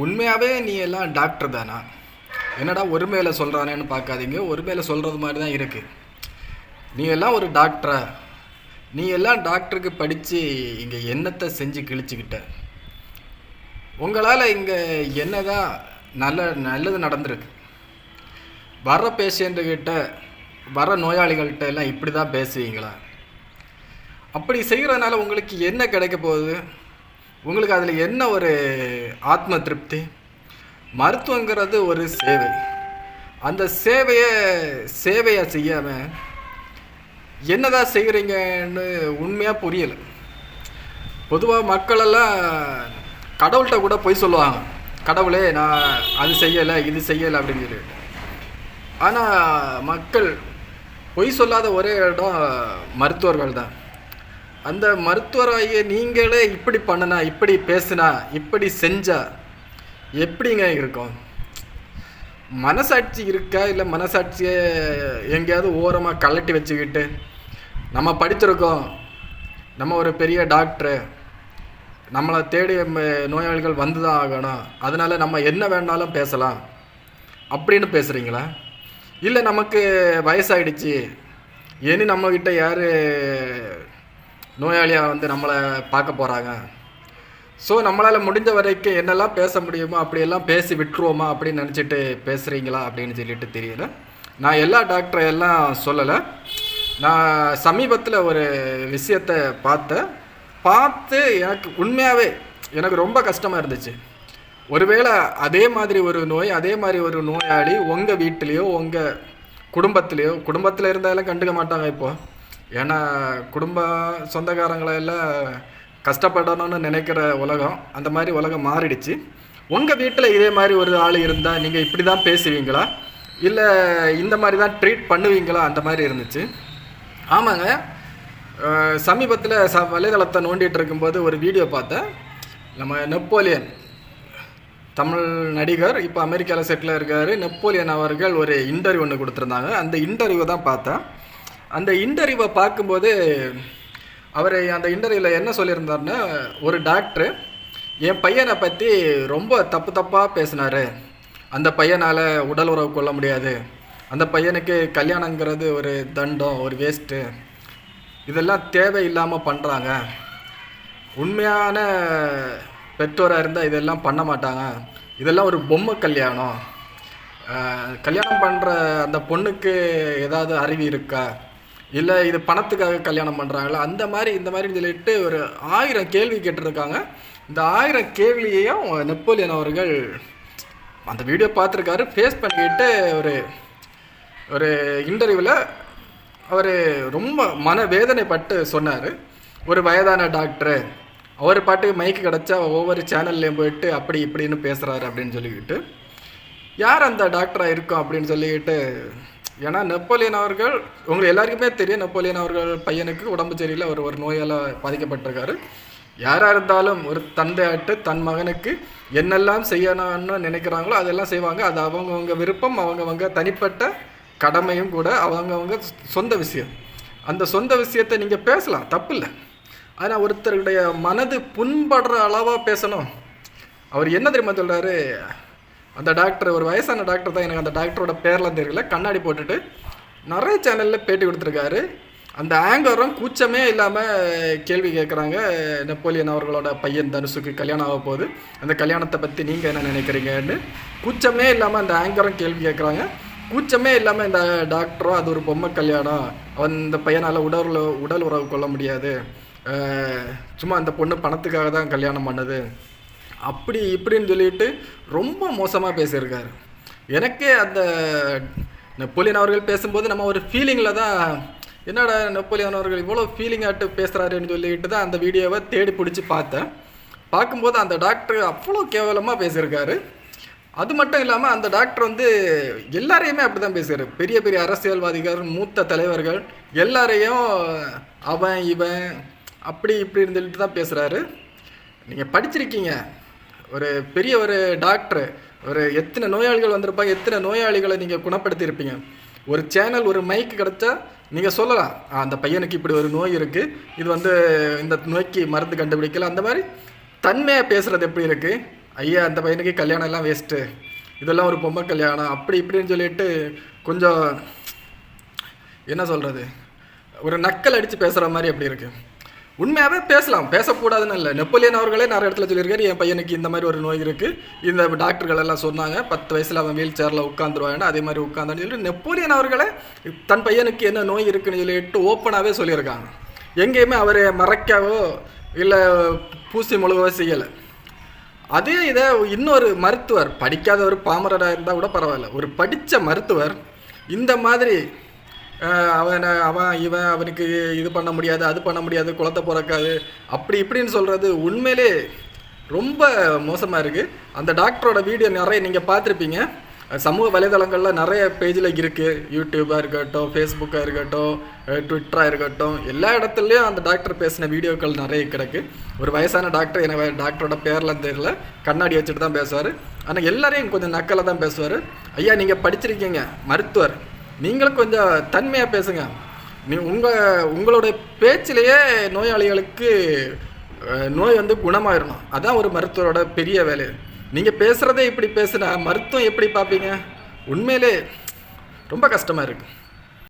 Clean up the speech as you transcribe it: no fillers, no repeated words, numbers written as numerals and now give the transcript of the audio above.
உண்மையாகவே நீ எல்லாம் டாக்டர் தானா? என்னடா ஒருமையில் சொல்கிறானேன்னு பார்க்காதீங்க, ஒருமையில் சொல்கிறது மாதிரி தான் இருக்குது. நீ எல்லாம் ஒரு டாக்டரா? நீ எல்லாம் டாக்டருக்கு படித்து இங்கே என்னத்தை செஞ்சு கிழிச்சிக்கிட்ட? உங்களால் இங்கே என்னதான் நல்லது நடந்திருக்கு? வர பேஷண்ட்டுக்கிட்ட, வர நோயாளிகள்கிட்ட எல்லாம் இப்படி தான் பேசுவீங்களா? அப்படி செய்கிறதுனால உங்களுக்கு என்ன கிடைக்க போகுது? உங்களுக்கு அதில் என்ன ஒரு ஆத்ம திருப்தி? மருத்துவங்கிறது ஒரு சேவை. அந்த சேவையை செய்யாமல் என்னதான் செய்கிறீங்கன்னு உண்மையாக புரியலை. பொதுவாக மக்களெல்லாம் கடவுள்கிட்ட கூட போய் சொல்லுவாங்க, கடவுளே நான் அது செய்யலை இது செய்யலை அப்படின்னு சொல்லி. ஆனால் மக்கள் பொய் சொல்லாத ஒரே இடம் மருத்துவர்கள் தான். அந்த மருத்துவராகிய நீங்களே இப்படி பண்ணுனா, இப்படி பேசுனா, இப்படி செஞ்சா எப்படிங்க இருக்கும்? மனசாட்சி இருக்கா? இல்லை மனசாட்சியை எங்கேயாவது ஓரமாக கலட்டி வச்சுக்கிட்டு நம்ம படிச்சிருக்கோம், நம்ம ஒரு பெரிய டாக்டரு, நம்மளை தேடி நோயாளிகள் வந்து தான் ஆகணும், அதனால் நம்ம என்ன வேணாலும் பேசலாம் அப்படின்னு பேசுகிறீங்களா? இல்லை நமக்கு வயசாகிடுச்சு, இனி நம்மக்கிட்ட யார் நோயாளியாக வந்து நம்மளை பார்க்க போகிறாங்க, ஸோ நம்மளால் முடிஞ்ச வரைக்கும் என்னெல்லாம் பேச முடியுமோ அப்படியெல்லாம் பேசி விட்டுருவோமா அப்படின்னு நினச்சிட்டு பேசுகிறீங்களா அப்படின்னு சொல்லிட்டு தெரியல. நான் எல்லா டாக்டரையெல்லாம் சொல்லலை. நான் சமீபத்தில் ஒரு விஷயத்தை பார்த்து எனக்கு உண்மையாகவே எனக்கு ரொம்ப கஷ்டமாக இருந்துச்சு. ஒருவேளை அதே மாதிரி ஒரு நோய், அதே மாதிரி ஒரு நோயாளி உங்கள் வீட்டிலையோ உங்கள் குடும்பத்தில் இருந்தாலும் கண்டுக்க மாட்டாங்க இப்போது. ஏன்னா சொந்தக்காரங்களெல்லாம் கஷ்டப்படணும்னு நினைக்கிற உலகம், அந்த மாதிரி உலகம் மாறிடுச்சு. உங்கள் வீட்டில் இதே மாதிரி ஒரு ஆள் இருந்தால் நீங்கள் இப்படி தான் பேசுவீங்களா, இல்லை இந்த மாதிரி தான் ட்ரீட் பண்ணுவீங்களா? அந்த மாதிரி இருந்துச்சு. ஆமாங்க, சமீபத்தில் வலைதளத்தை நோண்டிகிட்டு இருக்கும்போது ஒரு வீடியோ பார்த்தேன். நம்ம நெப்போலியன், தமிழ் நடிகர், இப்போ அமெரிக்காவில் செட்டில் இருக்கார், நெப்போலியன் அவர்கள் ஒரு இன்டர்வியூ ஒன்று கொடுத்துருந்தாங்க. அந்த இன்டர்வியூவை தான் பார்த்தேன். அந்த இன்டர்வியூவை பார்க்கும்போது அவர் அந்த இன்டர்வியூவில் என்ன சொல்லியிருந்தாருன்னா, ஒரு டாக்டரு என் பையனை பற்றி ரொம்ப தப்பாக பேசினார், அந்த பையனால் உடல் உறவு கொள்ள முடியாது, அந்த பையனுக்கு கல்யாணங்கிறது ஒரு தண்டம், ஒரு வேஸ்ட்டு, இதெல்லாம் தேவையில்லாமல் பண்ணுறாங்க, உண்மையான பெற்றோராக இருந்தால் இதெல்லாம் பண்ண மாட்டாங்க, இதெல்லாம் ஒரு பொம்மை கல்யாணம், கல்யாணம் பண்ணுற அந்த பொண்ணுக்கு ஏதாவது அறிவு இருக்கா, இல்லை இது பணத்துக்காக கல்யாணம் பண்ணுறாங்களா, அந்த மாதிரி இந்த மாதிரின்னு சொல்லிட்டு ஒரு 1000 கேள்வி கேட்டிருக்காங்க. இந்த 1000 கேள்வியையும் நெப்போலியன் அவர்கள் அந்த வீடியோ பார்த்துருக்காரு, ஃபேஸ் பண்ணிக்கிட்டு ஒரு இன்டர்வியூவில் அவர் ரொம்ப மனவேதனைப்பட்டு சொன்னார். ஒரு வயதான டாக்டரு, அவர் பாட்டுக்கு மைக்கு கிடச்சா ஒவ்வொரு சேனல்லையும் போயிட்டு அப்படி இப்படின்னு பேசுகிறாரு அப்படின்னு சொல்லிக்கிட்டு, யார் அந்த டாக்டராக இருக்கும் அப்படின்னு சொல்லிக்கிட்டு. ஏன்னா நெப்போலியன் அவர்கள் உங்களுக்கு எல்லாருக்குமே தெரியும், நெப்போலியன் அவர்கள் பையனுக்கு உடம்பு சரியில்லை, அவர் ஒரு நோயால் பாதிக்கப்பட்டிருக்காரு. யாராக இருந்தாலும் ஒரு தந்தையாட்டு தன் மகனுக்கு என்னெல்லாம் செய்யணும்னு நினைக்கிறாங்களோ அதெல்லாம் செய்வாங்க. அது அவங்கவுங்க விருப்பம், அவங்கவுங்க தனிப்பட்ட கடமையும் கூட, அவங்கவுங்க சொந்த விஷயம். அந்த சொந்த விஷயத்தை நீங்கள் பேசலாம், தப்பு இல்லை. ஆனால் ஒருத்தருடைய மனது புண்படுற அளவாக பேசணும். அவர் என்ன தெரியுமா சொல்கிறாரு? அந்த டாக்டர் ஒரு வயசான டாக்டர் தான், எனக்கு அந்த டாக்டரோட பேர்லாம் தெரியல, கண்ணாடி போட்டுட்டு நிறைய சேனலில் பேட்டி கொடுத்துருக்காரு. அந்த ஆங்கரும் கூச்சமே இல்லாமல் கேள்வி கேட்குறாங்க. நெப்போலியன் அவர்களோட பையன் தனுஷுக்கு கல்யாணம் ஆக போகுது, அந்த கல்யாணத்தை பற்றி நீங்கள் என்ன நினைக்கிறீங்கன்னு கூச்சமே இல்லாமல் அந்த ஆங்கரும் கேள்வி கேட்குறாங்க. கூச்சமே இல்லாமல் இந்த டாக்டரும் அது ஒரு பொம்மை கல்யாணம், அவன் இந்த பையனால் உடல் உறவு கொள்ள முடியாது, சும்மா அந்த பொண்ணு பணத்துக்காக தான் கல்யாணம் பண்ணுது, அப்படி இப்படின்னு சொல்லிட்டு ரொம்ப மோசமாக பேசியிருக்காரு. எனக்கே அந்த நெப்போலியன் அவர்கள் பேசும்போது நம்ம ஒரு ஃபீலிங்கில் தான், என்னடா நெப்போலியன் அவர்கள் இவ்வளோ ஃபீலிங் ஆட்டு பேசுகிறாருன்னு சொல்லிட்டு தான் அந்த வீடியோவை தேடி பிடிச்சி பார்த்தேன். பார்க்கும்போது அந்த டாக்டர் அவ்வளோ கேவலமாக பேசியிருக்காரு. அது மட்டும் இல்லாமல் அந்த டாக்டர் வந்து எல்லாரையுமே அப்படி தான் பேசுகிறார். பெரிய பெரிய அரசியல்வாதிகள், மூத்த தலைவர்கள் எல்லாரையும் அவன் இவன் அப்படி இப்படின்னு சொல்லிட்டு தான் பேசுகிறாரு. நீங்கள் படிச்சிருக்கீங்க, ஒரு பெரிய ஒரு டாக்டரு, ஒரு எத்தனை நோயாளிகள் வந்திருப்பாங்க, எத்தனை நோயாளிகளை நீங்கள் குணப்படுத்தியிருப்பீங்க. ஒரு சேனல், ஒரு மைக்கு கிடச்சா நீங்கள் சொல்லலாம், அந்த பையனுக்கு இப்படி ஒரு நோய் இருக்குது, இது வந்து இந்த நோய்க்கு மருந்து கண்டுபிடிக்கல, அந்த மாதிரி தன்மையாக பேசுகிறது எப்படி இருக்குது? ஐயா அந்த பையனுக்கு கல்யாணம் எல்லாம் வேஸ்ட்டு, இதெல்லாம் ஒரு பொம்மை கல்யாணம் அப்படி இப்படின்னு சொல்லிட்டு கொஞ்சம் என்ன சொல்கிறது, ஒரு நக்கல் அடித்து பேசுகிற மாதிரி அப்படி இருக்குது. உண்மையாகவே பேசலாம், பேசக்கூடாதுன்னு இல்லை. நெப்போலியன் அவர்களே நிறைய இடத்துல சொல்லியிருக்காரு, என் பையனுக்கு இந்த மாதிரி ஒரு நோய் இருக்குது, இந்த டாக்டர்கள் எல்லாம் சொன்னாங்க 10 வயசில் அவன் வீல் சேரில் உட்காந்துருவாங்க, அதே மாதிரி உட்காந்தான்னு சொல்லிட்டு நெப்போலியன் அவர்களே தன் பையனுக்கு என்ன நோய் இருக்குன்னு சொல்லிட்டு ஓப்பனாகவே சொல்லியிருக்காங்க. எங்கேயுமே அவரை மறைக்கவோ இல்லை பூசி முழுகவோ செய்யலை. அதே இதை இன்னொரு மருத்துவர், படிக்காத ஒரு பாமரராக இருந்தால் கூட பரவாயில்ல, ஒரு படித்த மருத்துவர் இந்த மாதிரி அவனுக்கு இது பண்ண முடியாது, அது பண்ண முடியாது, குளத்தை பிறக்காது அப்படி இப்படின்னு சொல்கிறது உண்மையிலே ரொம்ப மோசமாக இருக்குது. அந்த டாக்டரோட வீடியோ நிறைய நீங்கள் பார்த்துருப்பீங்க, சமூக வலைதளங்களில் நிறைய பேஜில் இருக்குது. யூடியூபாக இருக்கட்டும், ஃபேஸ்புக்காக இருக்கட்டும், ட்விட்டராக இருக்கட்டும், எல்லா இடத்துலையும் அந்த டாக்டர் பேசின வீடியோக்கள் நிறைய கிடக்கு. ஒரு வயசான டாக்டர், எனக்கு டாக்டரோட பேர்லாம் தெரியல, கண்ணாடி வச்சுட்டு தான் பேசுவார். ஆனால் எல்லாரையும் கொஞ்சம் நக்கலை தான் பேசுவார். ஐயா நீங்கள் படிச்சிருக்கீங்க, மருத்துவர், நீங்களும் கொஞ்சம் தன்மையாக பேசுங்க. உங்களுடைய பேச்சிலேயே நோயாளிகளுக்கு நோய் குணமாயிடணும். அதான் ஒரு மருத்துவரோட பெரிய வேலை. நீங்கள் பேசுகிறதே இப்படி பேசுனா மருத்துவம் எப்படி பார்ப்பீங்க? உண்மையிலே ரொம்ப கஷ்டமாக இருக்குது.